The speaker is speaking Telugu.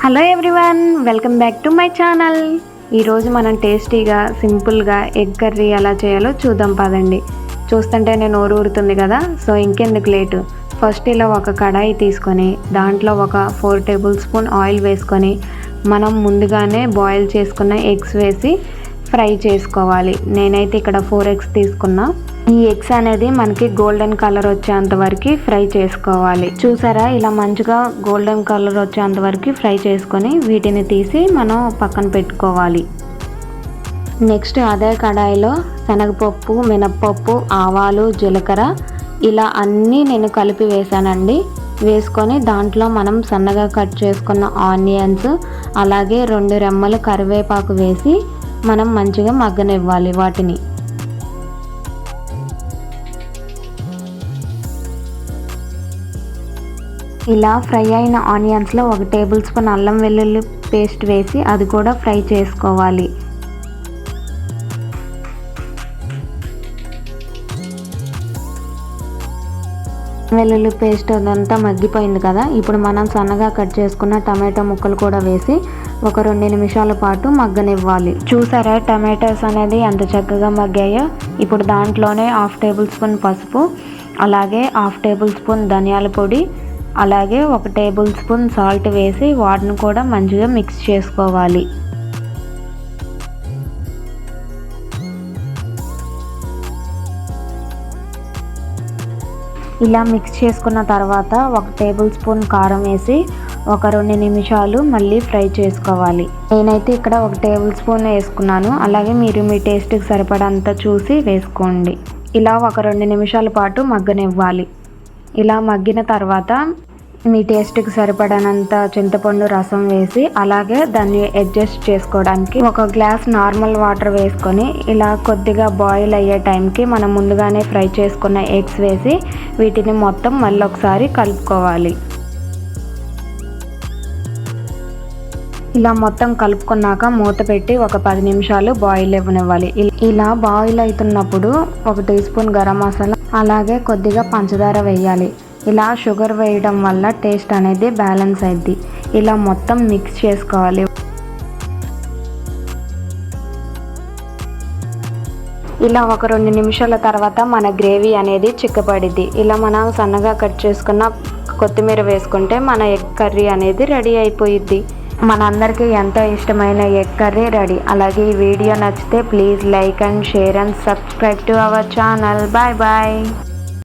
Hello everyone, welcome back to my channel. ఈరోజు మనం టేస్టీగా సింపుల్గా ఎగ్ కర్రీ ఎలా చేయాలో చూద్దాం పదండి. చూస్తుంటేనే నోరు ఊరుతుంది కదా. సో ఇంకెందుకు లేటు, ఫస్ట్ ఇలా ఒక కడాయి తీసుకొని దాంట్లో ఒక 4 టేబుల్ స్పూన్ ఆయిల్ వేసుకొని మనం ముందుగానే బాయిల్ చేసుకున్న ఎగ్స్ వేసి ఫ్రై చేసుకోవాలి. నేనైతే ఇక్కడ 4 ఎగ్స్ తీసుకున్నా. ఈ ఎగ్స్ అనేది మనకి గోల్డెన్ కలర్ వచ్చేంత వరకు ఫ్రై చేసుకోవాలి. చూసారా, ఇలా మంచిగా గోల్డెన్ కలర్ వచ్చేంత వరకు ఫ్రై చేసుకొని వీటిని తీసి మనం పక్కన పెట్టుకోవాలి. నెక్స్ట్ అదే కడాయిలో శనగపప్పు, మినప్పప్పు, ఆవాలు, జీలకర్ర ఇలా అన్నీ నేను కలిపి వేసానండి. వేసుకొని దాంట్లో మనం సన్నగా కట్ చేసుకున్న ఆనియన్స్, అలాగే 2 రెమ్మలు కరివేపాకు వేసి మనం మంచిగా మగ్గనివ్వాలి వాటిని. ఇలా ఫ్రై అయిన ఆనియన్స్లో 1 టేబుల్ స్పూన్ అల్లం వెల్లుల్లి పేస్ట్ వేసి అది కూడా ఫ్రై చేసుకోవాలి. వెల్లుల్లి పేస్ట్ అదంతా మగ్గిపోయింది కదా. ఇప్పుడు మనం సన్నగా కట్ చేసుకున్న టమాటో ముక్కలు కూడా వేసి ఒక 2 నిమిషాల పాటు మగ్గనివ్వాలి. చూసారా టమాటోస్ అనేది ఎంత చక్కగా మగ్గాయో. ఇప్పుడు దాంట్లోనే 1/2 టేబుల్ స్పూన్ పసుపు, అలాగే 1/2 టేబుల్ స్పూన్ ధనియాల పొడి, అలాగే 1 టేబుల్ స్పూన్ సాల్ట్ వేసి వాటిని కూడా మంచిగా మిక్స్ చేసుకోవాలి. ఇలా మిక్స్ చేసుకున్న తర్వాత 1 టేబుల్ స్పూన్ కారం వేసి ఒక 2 నిమిషాలు మళ్ళీ ఫ్రై చేసుకోవాలి. నేనైతే ఇక్కడ 1 టేబుల్ స్పూన్ వేసుకున్నాను. అలాగే మీరు మీ టేస్ట్కి సరిపడంత చూసి వేసుకోండి. ఇలా ఒక 2 నిమిషాల పాటు మగ్గనివ్వాలి. ఇలా మగ్గిన తర్వాత మీ టేస్ట్కి సరిపడనంత చింతపండు రసం వేసి, అలాగే దాన్ని అడ్జస్ట్ చేసుకోవడానికి 1 గ్లాస్ నార్మల్ వాటర్ వేసుకొని ఇలా కొద్దిగా బాయిల్ అయ్యే టైంకి మనం ముందుగానే ఫ్రై చేసుకున్న ఎగ్స్ వేసి వీటిని మొత్తం మళ్ళీ ఒకసారి కలుపుకోవాలి. ఇలా మొత్తం కలుపుకున్నాక మూత పెట్టి ఒక 10 నిమిషాలు బాయిల్ ఇవ్వనివ్వాలి. ఇలా బాయిల్ అవుతున్నప్పుడు 1 టీ స్పూన్ గరం మసాలా, అలాగే కొద్దిగా పంచదార వేయాలి. ఇలా షుగర్ వేయడం వల్ల టేస్ట్ అనేది బ్యాలెన్స్ అయింది. ఇలా మొత్తం మిక్స్ చేసుకోవాలి. ఇలా ఒక 2 నిమిషాల తర్వాత మన గ్రేవీ అనేది చిక్కబడిద్ది. ఇలా మనం సన్నగా కట్ చేసుకున్న కొత్తిమీర వేసుకుంటే మన ఎగ్ కర్రీ అనేది రెడీ అయిపోయిద్ది. మనందరికీ ఎంతో ఇష్టమైన ఎగ్ కర్రీ రెడీ. అలాగే ఈ వీడియో నచ్చితే please like and share and subscribe to our channel. Bye bye.